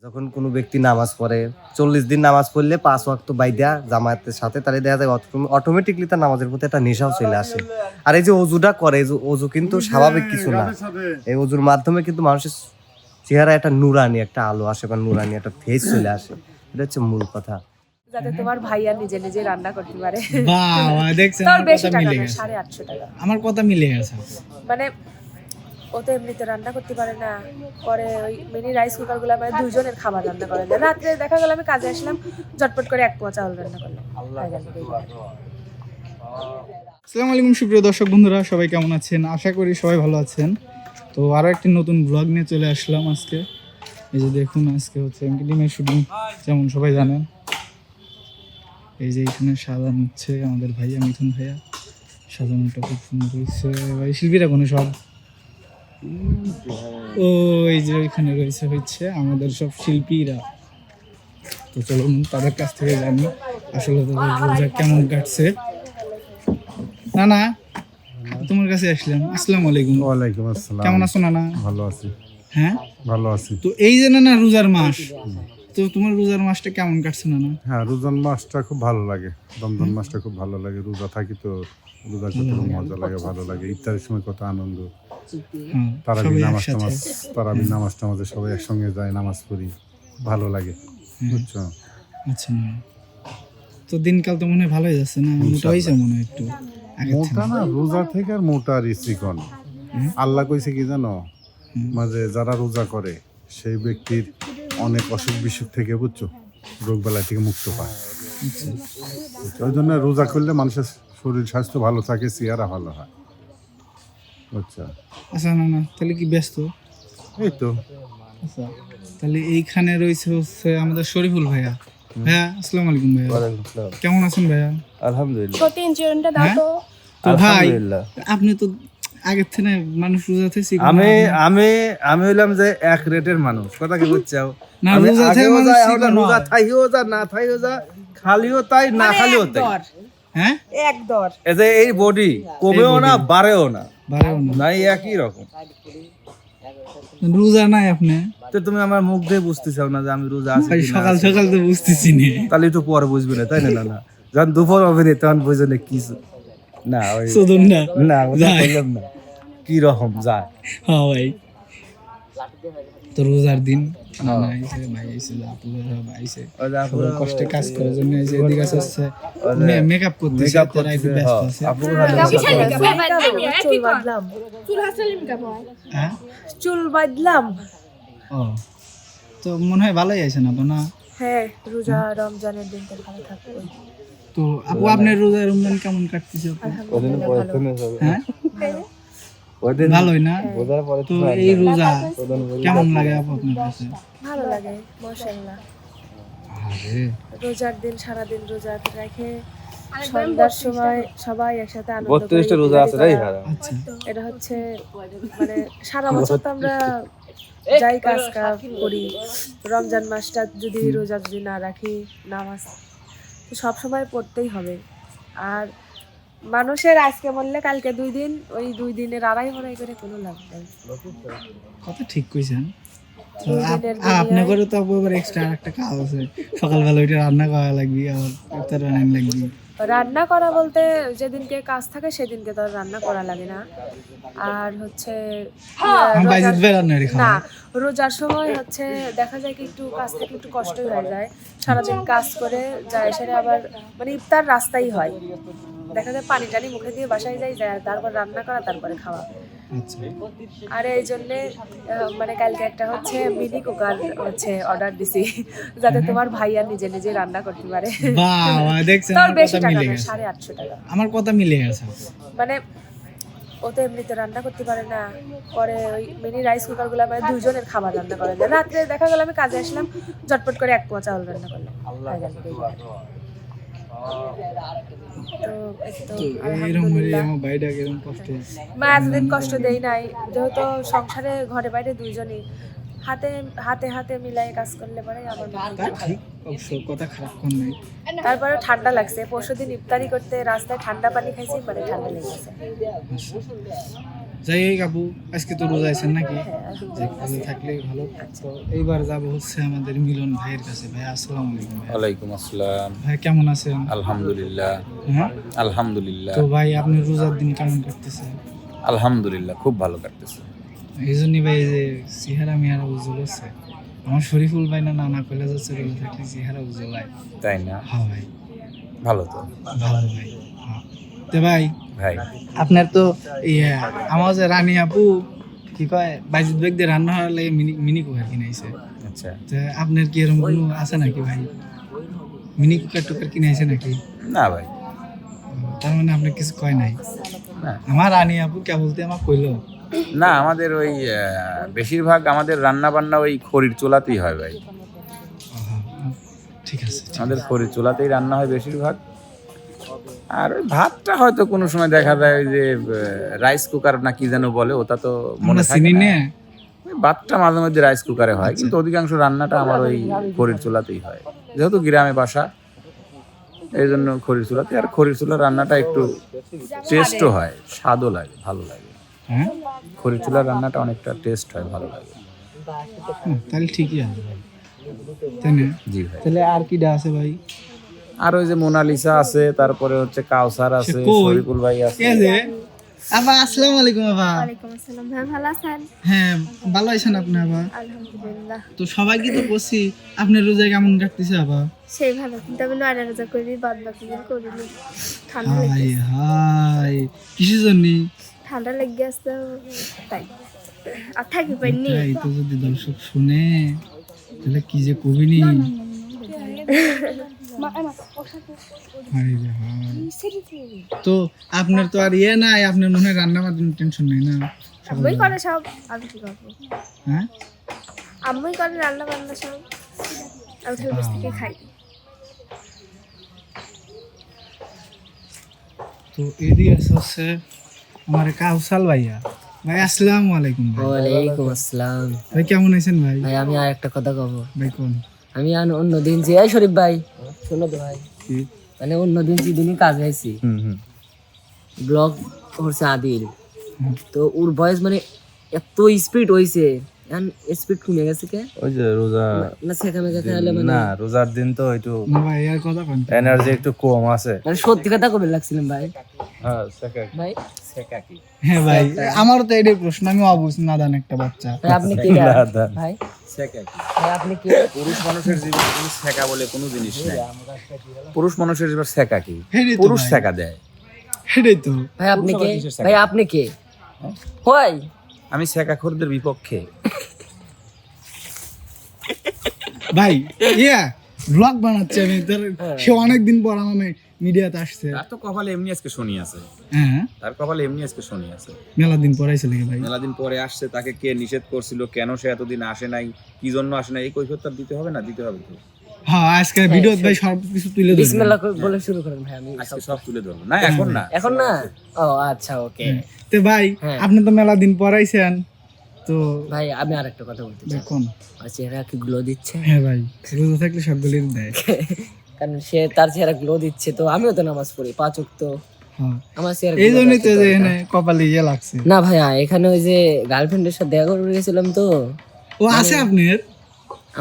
যখন কোনো ব্যক্তি নামাজ পড়ে 40 দিন নামাজ পড়লে 5 ওয়াক্ত বাইদা জামায়াতের সাথে তাহলে দেখা যায় অটোমেটিকলি তার নামাজের প্রতি একটা নেশাও চলে আসে। আর এই যে অজুটা করে, অজু কিন্তু স্বাভাবিক কিছু না। এই অজুর মাধ্যমে কিন্তু মানুষের চেহারা একটা নুরানি একটা আলো আসে বা নুরানি একটা ফেস চলে আসে। এটা হচ্ছে মূল কথা। যাতে তোমার ভাইয়া নিজে নিজে রান্না করতে পারে। বাহ, দেখছেন তার আমার বেশি কথা টাকা মিলে না, গেছে। 850 টাকা। আমার কথা মিলে গেছে। মানে ও তো এমনিতে রান্না করতে পারে না, পরে ওই মিনি রাইস কুকার গুলো মানে দুজনের খাবার রান্না করে দেয়। রাত্রে দেখা গেল আমি কাজে আসলাম, ঝটপট করে 1 পোয়া চাউল রান্না করলাম। আসসালামু আলাইকুম সুপ্রিয় দর্শক বন্ধুরা, সবাই কেমন আছেন? আশা করি সবাই ভালো আছেন। তো আরও একটি নতুন ব্লগ নিয়ে চলে আসলাম আজকে। এই যে দেখুন, আজকে হচ্ছে এমকে টিমের শুটিং, যেমন সবাই জানেন। এই যে এখানে সাজানো হচ্ছে আমাদের ভাইয়া মিথুন ভাইয়া, সাজানোটা খুব সুন্দর হয়েছে। ভাই শিল্পীরা কোনো সব ও এই যে ওইখানে রয়েছে হচ্ছে আমাদের সব শিল্পীরা। তো চলুন তাদের কাছ থেকে জানি আসলে তাদের রোজা কেমন কাটছে। নানা, তোমার কাছে আসলাম। আসসালামু আলাইকুম। ওয়ালাইকুম আসসালাম। কেমন আছো নানা? ভালো আছি। হ্যাঁ, ভালো আছি। তো এই যে নানা রোজার মাস, তো তোমার রোজার মাসটা কেমন কাটছে নানা? হ্যাঁ, রোজার মাসটা খুব ভালো লাগে। রমজান মাসটা খুব ভালো লাগে। রোজা থাকি তো রোজা করতে খুব মজা লাগে, ভালো লাগে। ইফতারের সময় কত আনন্দ। হ্যাঁ, তারাবি সবাই নামাজ একসাথে। টামাজে সবাই একসঙ্গে যায়, নামাজ পড়ি, ভালো লাগে। বুঝছো? আচ্ছা না, তো দিনকাল তো মনে হয় ভালোই যাচ্ছে না? মোটা হয়েছে মনে হয় একটু আগের মোটা থেকে। না, রোজা থেকে আর মোটা আর চিকন। আল্লাহ কইছে কি জানো, মাঝে যারা রোজা করে সেই ব্যক্তির অনেক অসুখ বিসুখ থেকে, বুঝছো, রোগ বেলা থেকে মুক্ত পায়। ওই জন্য রোজা করলে মানুষের শরীর স্বাস্থ্য ভালো থাকে, চেহারা ভালো হয়। বুঝছো? আচ্ছা নানা, তাহলে কি ব্যস্ত? এই তো আচ্ছা, তাহলে এইখানে রয়েছে হচ্ছে আমাদের শরীফুল ভাইয়া। ভাইয়া আসসালামু আলাইকুম ভাইয়া, কেমন আছেন ভাইয়া? আলহামদুলিল্লাহ। প্রতি ইনসিডেন্টটা দাও তো। তো ভাই, আলহামদুলিল্লাহ। আপনি তো আগের থেকে মানুষ রোজা থেকে আমি আমি আমি হইলাম যে এক রেটের মানুষ, কথা কি বুঝছাও? না, আমি রোজা থেকে আগেও মানুষ যা, এখন চিকন রোজা হয়। থাইও যা, না থাইও যা, খালিও তাই, না খালিও তাই। হ্যাঁ, এক দর এই যে এই বডি কমেও না বাড়েও না, বারেও না। নাই একই রকম। রোজা নাই আপনি? তো তুমি আমার মুখ দিয়ে বুঝতে চাও না যে আমি রোজা আছি ভাই কি না সকাল আছি? সকাল তো বুঝতেছি না। তাহলে একটু পরে বুঝবে না, তাই না? না না, যখন দুপুর হবে না তখন বুঝবে না কি না ওই শোধন না। না ওটা যায়। বললাম না কি রকম যায়। হ্যাঁ ভাই, তো রোজার দিন নানা আইছে, ভাই আইছে, আপুরা সব আইছে। ওই যে সবাই কষ্টে কাজ করার জন্য এই যে এদিকে আসছে মেকআপ করতেছে, মেকআপ তারা একটু ব্যস্ত আছে। আপুর চুল বাঁধলাম, হ্যাঁ, চুল বাঁধলাম। ও তো মনে হয় ভালোই আছে না তো না? হ্যাঁ, রোজা রমজানের দিন তো ভালো থাকবো। তো আপু আপনার রমজান কেমন কাটতেছে আপু? আলহামদুলিল্লাহ ভালো। হ্যাঁ, ভালোই না? তো এই রোজা কেমন লাগে আপু আপনার কাছে? ভালো লাগে, মাশাআল্লাহ। আরে রোজার দিন সারাদিন রোজা রেখে সন্ধ্যার সময় সবাই একসাথে আনন্দ করি। 32টা রোজা আছে তাই হারা। আচ্ছা, এটা হচ্ছে মানে সারা বছর তো আমরা যাই কাজ করি, রমজান মাসটা যদি রোজা যদি না রাখি, নামাজ তো সবসময় পড়তেই হবে। আর মানুষের আজকে মরলে কালকে 2 দিন, ওই 2 দিনের আড়াই করে কোনো লাভ নেই। কথা ঠিক কইছেন। তো 2 দিনের আপনি করে তো আপু আবার এক্সট্রা একটা কাজ আছে, সকালবেলা ওইটা রান্না করা লাগবে, আবার ইফতার বানানো লাগবে। রান্না করা বলতে যেদিনকে কাজ থাকে সেদিনকে তো আর রান্না করা লাগে না। আর হচ্ছে বাইজিৎ ভাই রান্না করে না, খাওয়া। রোজার সময় হচ্ছে দেখা যায় কি একটু কাজ থেকে একটু কষ্টই হয়ে যায়। সারাদিন কাজ করে যায়, সেটা আবার মানে ইফতার রাস্তাই হয়। দেখা যায় পানি টানি মুখে দিয়ে বাসায় যায়, তারপর রান্না করা, তারপরে খাওয়া। আচ্ছা, আর এই জন্যে মানে কালকে একটা হচ্ছে মিনি কুকার হচ্ছে অর্ডার দিছি, যাতে তোমার ভাইয়া নিজে নিজে রান্না করতে পারে। বাহ, দেখছেন তার আমার বেশি কথা টাকা মিলে না, গেছে। 850 টাকা। আমার কথা মিলে গেছে। মানে ও তো এমনিতে রান্না করতে পারে না, পরে ওই মিনি রাইস কুকার গুলো মানে দুজনের খাবার রান্না করে দেয়। রাত্রে দেখা গেল আমি কাজে আসলাম, ঝটপট করে 1 পোয়া চাউল রান্না করলাম। তো এই তো তো এরকম আলহামদুলিল্লাহ। আমার ভাইটা এরকম কষ্ট। মা এতদিন কষ্ট দেই নাই, যেহেতু সংসারে ঘরে বাইরে দুইজনই হাতে হাতে হাতে মিলাই কাজ করলে পরে আমার মনে তা হয় ঠিক, অবশ্য কথা খারাপ কোন নাই। তারপরে ঠান্ডা লাগছে। পরশুদিন ইফতারি করতে রাস্তায় ঠান্ডা পানি খাইছি, মানে ঠান্ডা লেগেছে। যাই হোক আপু, আজকে তো রোজা আছেন নাকি? যাক, ভালো থাকলে ভালো। তো এইবার যাব হচ্ছে আমাদের মিলন ভাইয়ের কাছে। ভাই আসসালামু আলাইকুম। ভাই ওয়ালাইকুম আসসালাম। ভাই কেমন আছেন? আলহামদুলিল্লাহ। হ্যাঁ, আলহামদুলিল্লাহ। তো ভাই আপনি রোজার দিন কেমন কাটতেছে? আলহামদুলিল্লাহ, খুব ভালো কাটতেছে। এই জন্যই ভাই এই যে চেহারা মেহারা উজ্জ্বল হচ্ছে। আমার শরীফুল ভাই না নানা কলেজ হচ্ছে রোজা থাকলে চেহারা উজ্জ্বল হয়। তাই না? হ্যাঁ ভাই, ভালো তো ভালো ভাই। হ্যাঁ। তো ভাই ভাই। আপনার তো আমার যে রানী আপু কি কয় বাইজুদ বেগদের রান্না হলে মিনি কুকার কিনাইছে। আচ্ছা। তো আপনার কি এরকম কোনো আছে নাকি ভাই? মিনি কুকার টুকার কিনাইছে নাকি? না ভাই। তার মানে আপনি কিছু কয় নাই? না। আমার রানী আপু কে বলতে আমার কইলো। না, আমাদের ওই বেশিরভাগ আমাদের রান্না বান্না ওই খড়ির চুলাতেই হয় ভাই। ঠিক আছে, ঠিক আমাদের আছে। খড়ির চুলাতেই রান্না হয় বেশিরভাগ। আর ওই ভাতটা হয়তো কোনো সময় দেখা যায় যে রাইস কুকার না কি যেন বলে, ওটা তো মনে আমরা থাকে চিনি না। নে। ওই ভাতটা মাঝে মধ্যে রাইস কুকারে হয়, কিন্তু অধিকাংশ রান্নাটা আমার ওই খড়ির চুলাতেই হয়, যেহেতু গ্রামে বাসা, এই জন্য খড়ির চুলাতে। আর খড়ির চুলার রান্নাটা একটু টেস্টও হয়, স্বাদও লাগে, ভালো লাগে। হ্যাঁ, খড়ির চুলার রান্নাটা অনেকটা টেস্ট হয়, ভালো লাগে। তাহলে ঠিকই আছে ভাই, তাই না? জি ভাই। তাহলে আর কিডা আছে ভাই? আর ওই যে মোনালিসা আছে, তারপরে হচ্ছে কাউসার আছে, কই? শরীফুল ভাই আছে। কে যে আবা আসসালামু আলাইকুম আবা। ওয়ালাইকুম আসসালাম। ভাই ভালো আছেন? হ্যাঁ, ভালো আছেন আপনি আবা? আলহামদুলিল্লাহ। তো সবাই কি তো বসছি, আপনার রোজা কেমন কাটতেছে আবা? সেই ভালো, কিন্তু আমি নয়টা রোজা করি, বাদ বাকি দিন করিনি। ঠান্ডা হাই লেগে হাই, কিসের জন্য? ঠান্ডা লেগে আসতে তাই আর থাকি পাইনি। এই তো যদি দর্শক শুনে তাহলে কি যে কবিনি। হাই রে হাই। তো আপনার তো আর ইয়ে নাই, আপনার মনে হয় রান্না বান্নার টেনশন নাই না? আম্মুই করে সব, আমি কি করবো? হ্যাঁ, আম্মুই করে রান্না বান্না সব, আমি খালি বসে থেকে খাই। তো এদিকে আছে হচ্ছে আমার কাউসাল ভাইয়া। ভাই আসসালামু আলাইকুম। ভাই ওয়ালাইকুম আসসালাম। ভাই কেমন আছেন ভাই? ভাই আমি আর একটা কথা কব। ভাই কোন? আমি অন্য দিন যে এই শরীফ ভাই শোনো তো ভাই, মানে অন্য দিন যেদিনই কাজ হয়েছি ব্লগ করছে আদিল, তো ওর ভয়েস মানে এত স্পিড হইছে, এখন স্পিড কমে গেছে কে? ওই যে রোজা না শেখা মেখা খাইলে মানে না, রোজার দিন তো একটু না ভাই আর কথা কোন? এনার্জি একটু কম আছে। মানে সত্যি কথা কবে লাগছিলাম ভাই? হ্যাঁ, সেকা ভাই হ্যাঁ ভাই, আমারও তো এটাই প্রশ্ন, আমি অবুঝ নাদান একটা বাচ্চা। ভাই আপনি কি নাদান। ভাই? শেখা কি? ভাই আপনি কি? পুরুষ মানুষের জীবনে কোনো শেখা বলে কোনো জিনিস নেই। পুরুষ মানুষের জীবনে শেখা কি? হেডেই তো পুরুষ ভাই। শেখা দেয়। এটাই তো। ভাই আপনি কে? ভাই আপনি কে? হয় আমি শেখাখোরদের বিপক্ষে। ভাই ইয়া ব্লগ বানাচ্ছে, আমি সে অনেকদিন পর আমার মিডিয়াতে আসছে। তার তো কপালে এমনি আজকে শনি আছে। হ্যাঁ, তার কপালে এমনি আজকে শনি আছে। মেলা দিন পর আইছে লাগে ভাই। মেলা দিন পরে আসছে, তাকে কে নিষেধ করছিল, কেন সে এতদিন আসে নাই, কি জন্য আসে নাই, এই কৈফিয়ত তার দিতে হবে না? দিতে হবে তো। হ্যাঁ, আজকে ভিডিও ভাই সব কিছু তুলে ধরবেন। বিসমিল্লাহ বলে শুরু করেন ভাই। আমি আজকে সব তুলে ধরবো না, এখন না। এখন না? ও আচ্ছা ওকে। তো ভাই হ্যাঁ। আপনি তো মেলা দিন পর আইছেন, তো ভাই আমি আরেকটা কথা বলতে চাই। দেখুন। আর চেহারা কি গ্লো দিচ্ছে? হ্যাঁ ভাই, রোজা থাকলে সবগুলির দেয়। কারণ সে তার চেহারা গ্লো দিচ্ছে, তো আমিও তো নামাজ পড়ি 5 ওয়াক্ত, হ্যাঁ, আমার চেহারা এই glow জন্যই তো দেওয়ার যে কি এখানে দরকার? কপালে ইয়ে লাগছে। না ভাইয়া, এখানে ওই যে গার্লফ্রেন্ডের সাথে দেখা করে গেছিলাম, তো ও আছে আপনার?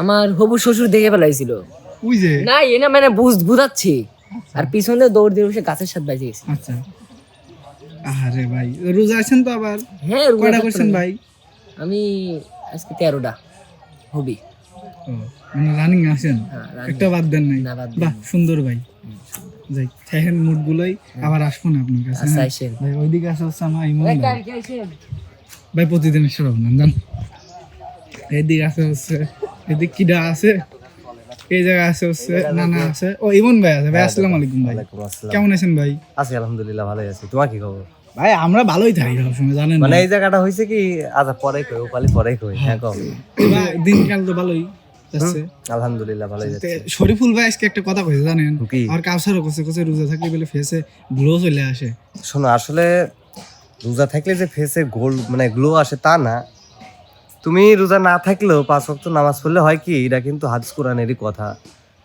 আমার হবু শ্বশুর দেখে ফেলাইছিল। ওই যে না এনা মানে বুঝাচ্ছি, আর পিছনে দৌড় দিয়ে বসে গাছের সাথে বাজে গেছি। আচ্ছা, আরে ভাই রোজা আছেন তো আবার? হ্যাঁ রোজা কয়টা থাকতে করছেন হবে। ভাই? আমি আজকে 13টা হবি। ও, মানে রানিং আছেন? হ্যাঁ, running। একটা বাদ দেন নাই? না, বাদ বাহ, সুন্দর ভাই। যাই থাকেন মুড গুলোই, আবার আসবো না আপনার কাছে। আচ্ছা হ্যাঁ? আইসেন। ভাই ওইদিকে আসে হচ্ছে আমার ইমন ভাই। ভাই প্রতিদিন এসে পাবেন জান। এদিকে আছে হচ্ছে, এদিক কিডা আছে, এই জায়গায় আছে হচ্ছে নানা আছে, ও ইমন ভাই আছে। ভাই আসসালামু আলাইকুম ভাই, ওয়ালাইকুম আসসালাম। কেমন আছেন ভাই? আছি আলহামদুলিল্লাহ, ভালোই আছি। তোমার কি খবর? ভাই আমরা ভালোই থাকি সবসময়, জানেন মানে না? এই জায়গাটা হয়েছে কি, আজ পরে কই, ওপালি পরে কই। হ্যাঁ কও। ভাই দিনকাল তো ভালোই যাচ্ছে। আলহামদুলিল্লাহ ভালোই তে যাচ্ছে। শরীফুল ভাই আজকে একটা কথা কইছে জানেন? কি? আর কাউসারও কইছে, কইছে রোজা থাকলে বলে ফেসে গ্লো চলে আসে। শোনো, আসলে রোজা থাকলে যে ফেসে গোল মানে গ্লো আসে তা না। তুমি রোজা না থাকলেও 5 ওয়াক্ত নামাজ পড়লে হয় কি, এটা কিন্তু হাদিস কোরআনেরই কথা,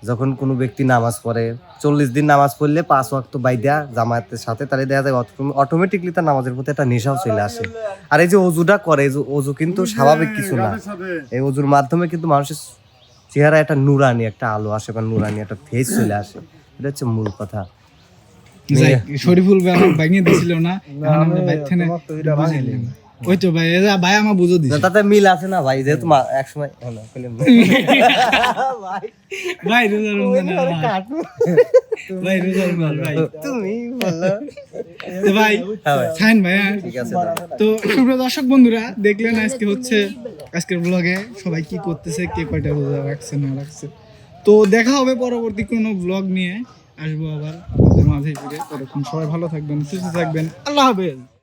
যখন কোনো ব্যক্তি নামাজ পড়ে 40 দিন নামাজ পড়লে 5 ওয়াক্ত বাইদা জামায়াতের সাথে, তাহলে দেখা যায় অটোমেটিকলি তার নামাজের প্রতি একটা নেশাও চলে আসে। আর এই যে অজুটা করে, এই যে অজু কিন্তু স্বাভাবিক কিছু না। এই অজুর মাধ্যমে কিন্তু মানুষের চেহারা একটা নুরানি একটা আলো আসে বা নুরানি একটা ফেস চলে আসে। এটা হচ্ছে মূল কথা। যাই, শরীফুল ভাই আমার ভাঙিয়ে দিছিল না, এখন আমরা বাইক থেকে বুঝাইলাম। ওই তো ভাই, এই যে ভাই আমার বুঝো দিছে। তাতে মিল আছে না ভাই, যেহেতু এক সময় ভাই রোজা রমজান ভাই রোজা রমজান ভাই তুমি বলো। তো ভাই সাইন ভাই, হ্যাঁ। ঠিক আছে। তো সুপ্রিয় দর্শক বন্ধুরা, দেখলেন আজকে হচ্ছে আজকের ব্লগে সবাই কি করতেছে, কে কয়টা রোজা রাখছে না রাখছে। তো দেখা হবে পরবর্তী কোনো ব্লগ নিয়ে, আসবো আবার আপনাদের মাঝে ফিরে। ততক্ষণ সবাই ভালো থাকবেন, সুস্থ থাকবেন, আল্লাহ হাফেজ।